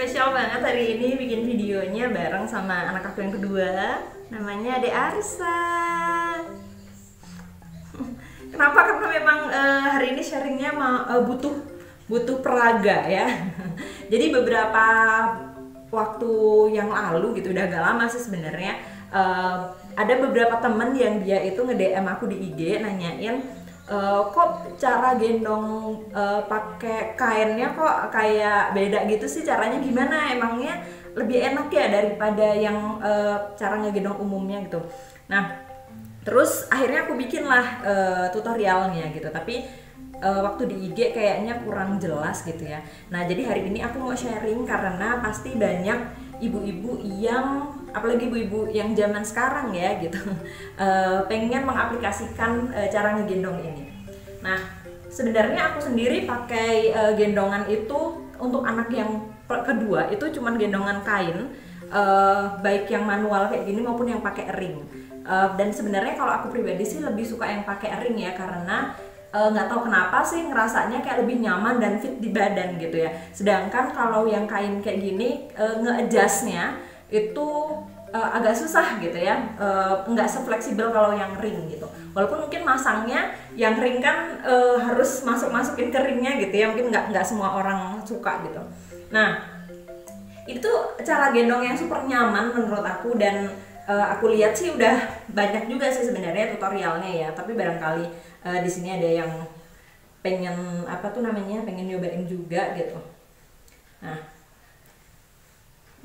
spesial banget hari ini bikin videonya bareng sama anak aku yang kedua. Namanya Ade Arsa. Kenapa? Karena memang hari ini sharingnya butuh peraga ya. Jadi beberapa waktu yang lalu gitu, udah agak lama sih sebenarnya, ada beberapa temen yang dia itu nge-DM aku di IG nanyain, kok cara gendong pakai kainnya kok kayak beda gitu sih, caranya gimana, emangnya lebih enak ya daripada yang cara ngegendong umumnya gitu. Nah terus akhirnya aku bikin lah tutorialnya gitu, tapi waktu di IG kayaknya kurang jelas gitu ya. Nah jadi hari ini aku mau sharing karena pasti banyak ibu-ibu yang, apalagi ibu-ibu yang zaman sekarang ya gitu, pengen mengaplikasikan cara ngegendong ini. Nah sebenarnya aku sendiri pakai gendongan itu untuk anak yang kedua itu cuman gendongan kain, baik yang manual kayak gini maupun yang pakai ring. Dan sebenarnya kalau aku pribadi sih lebih suka yang pakai ring ya, karena nggak tahu kenapa sih ngerasanya kayak lebih nyaman dan fit di badan gitu ya. Sedangkan kalau yang kain kayak gini nge-adjustnya itu agak susah gitu ya, nggak se-fleksibel kalau yang ring gitu. Walaupun mungkin masangnya yang ring kan harus masukin ke ringnya gitu ya, mungkin nggak semua orang suka gitu. Nah itu cara gendong yang super nyaman menurut aku, dan aku lihat sih udah banyak juga sih sebenarnya tutorialnya ya, tapi barangkali di sini ada yang pengen pengen nyobain juga gitu. Nah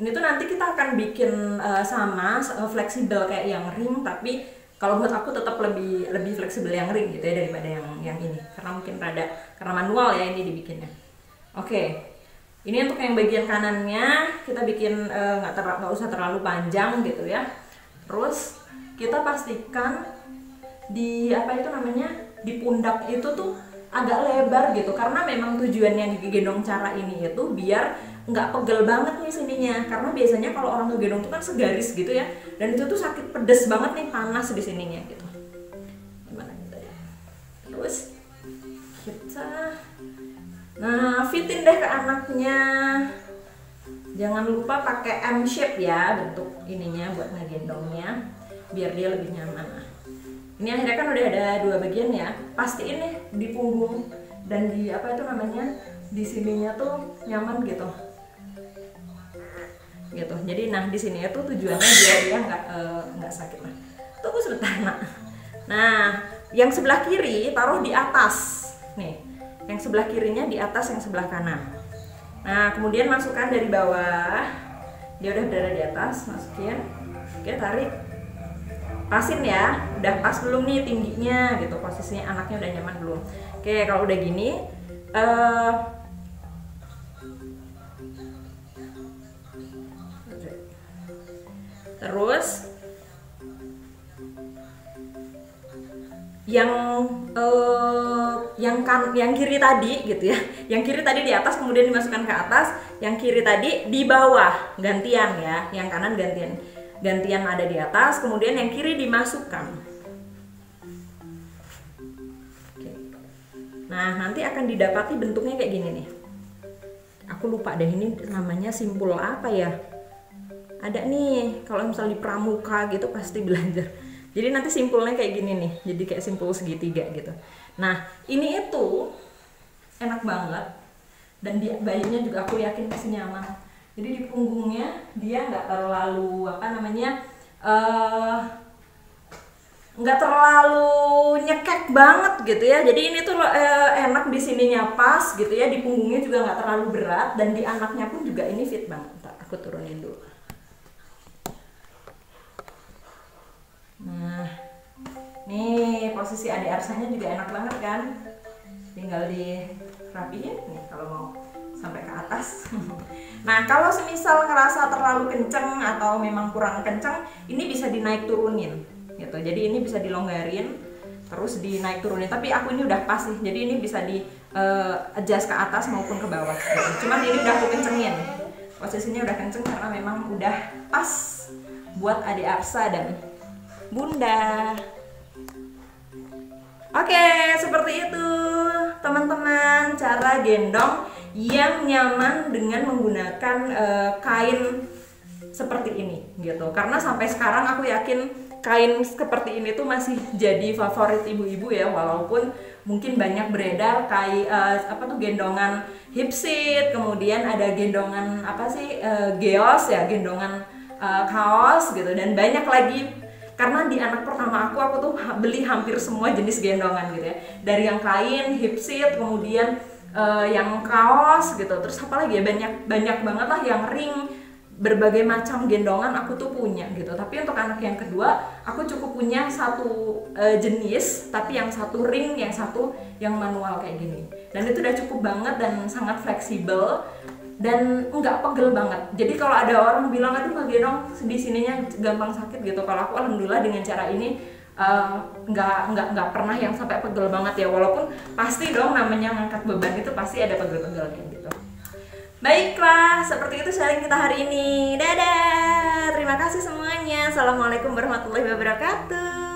ini tuh nanti kita akan bikin sama fleksibel kayak yang ring, tapi kalau buat aku tetap lebih fleksibel yang ring gitu ya daripada yang ini, karena mungkin karena manual ya ini dibikinnya. Oke. Ini untuk yang bagian kanannya kita bikin nggak usah terlalu panjang gitu ya. Terus kita pastikan di di pundak itu tuh agak lebar gitu, karena memang tujuannya digendong cara ini itu biar nggak pegel banget nih sininya, karena biasanya kalau orang ngegendong tuh kan segaris gitu ya, dan itu tuh sakit pedes banget nih, panas di sininya gitu. Gimana gitu ya. Terus kita fitin deh ke anaknya. Jangan lupa pakai M shape ya bentuk ininya buat ngegendongnya, biar dia lebih nyaman. Nah, ini akhirnya kan udah ada dua bagian ya. Pastiin nih di punggung dan di di sininya tuh nyaman gitu. Gitu. Jadi di sini itu tujuannya biar dia nggak sakit. Nah, tunggu sebentar nak. Nah, yang sebelah kiri taruh di atas. Nih, yang sebelah kirinya di atas yang sebelah kanan. Nah, kemudian masukkan dari bawah. Dia udah berada di atas, masukin. Oke, tarik. Pasin ya. Udah pas belum nih tingginya gitu. Posisinya anaknya udah nyaman belum? Oke, kalau udah gini terus yang kiri tadi gitu ya, yang kiri tadi di atas kemudian dimasukkan ke atas, yang kiri tadi di bawah, gantian ya, yang kanan gantian ada di atas, kemudian yang kiri dimasukkan. Oke. Nah nanti akan didapati bentuknya kayak gini nih. Aku lupa deh ini namanya simpul apa ya, ada nih kalau misal di pramuka gitu pasti belajar. Jadi nanti simpulnya kayak gini nih, jadi kayak simpul segitiga gitu. Nah ini itu enak banget, dan bayinya juga aku yakin pasti nyaman. Jadi di punggungnya dia nggak terlalu nggak terlalu nyekek banget gitu ya. Jadi ini tuh enak, di sininya pas gitu ya, di punggungnya juga nggak terlalu berat, dan di anaknya pun juga ini fit banget. Ntar aku turunin dulu. Nah, nih posisi Ade Arsanya juga enak banget kan, tinggal dirapiin nih kalau mau sampai ke atas. Nah kalau semisal ngerasa terlalu kenceng atau memang kurang kenceng, ini bisa dinaik turunin gitu. Jadi ini bisa dilonggarin terus dinaik turunin, tapi aku ini udah pas nih, jadi ini bisa di adjust ke atas maupun ke bawah gitu. Cuman ini udah aku kencengin, posisinya udah kenceng karena memang udah pas buat Ade Arsa dan Bunda. Oke, seperti itu teman-teman cara gendong yang nyaman dengan menggunakan kain seperti ini gitu. Karena sampai sekarang aku yakin kain seperti ini tuh masih jadi favorit ibu-ibu ya, walaupun mungkin banyak beredar kain gendongan hipsit, kemudian ada gendongan geos ya, gendongan kaos gitu, dan banyak lagi. Karena di anak pertama aku tuh beli hampir semua jenis gendongan gitu ya, dari yang kain hipsit, kemudian yang kaos gitu, terus apa lagi ya, banyak banget lah yang ring, berbagai macam gendongan aku tuh punya gitu. Tapi untuk anak yang kedua aku cukup punya satu jenis, tapi yang satu ring, yang satu yang manual kayak gini, dan itu udah cukup banget dan sangat fleksibel dan nggak pegel banget. Jadi kalau ada orang bilang aduh Kak Gendong di sininya gampang sakit gitu, kalau aku alhamdulillah dengan cara ini nggak pernah yang sampai pegel banget ya, walaupun pasti dong namanya ngangkat beban itu pasti ada pegel-pegelnya gitu. Baiklah, seperti itu sharing kita hari ini. Dadah, terima kasih semuanya. Assalamualaikum warahmatullahi wabarakatuh.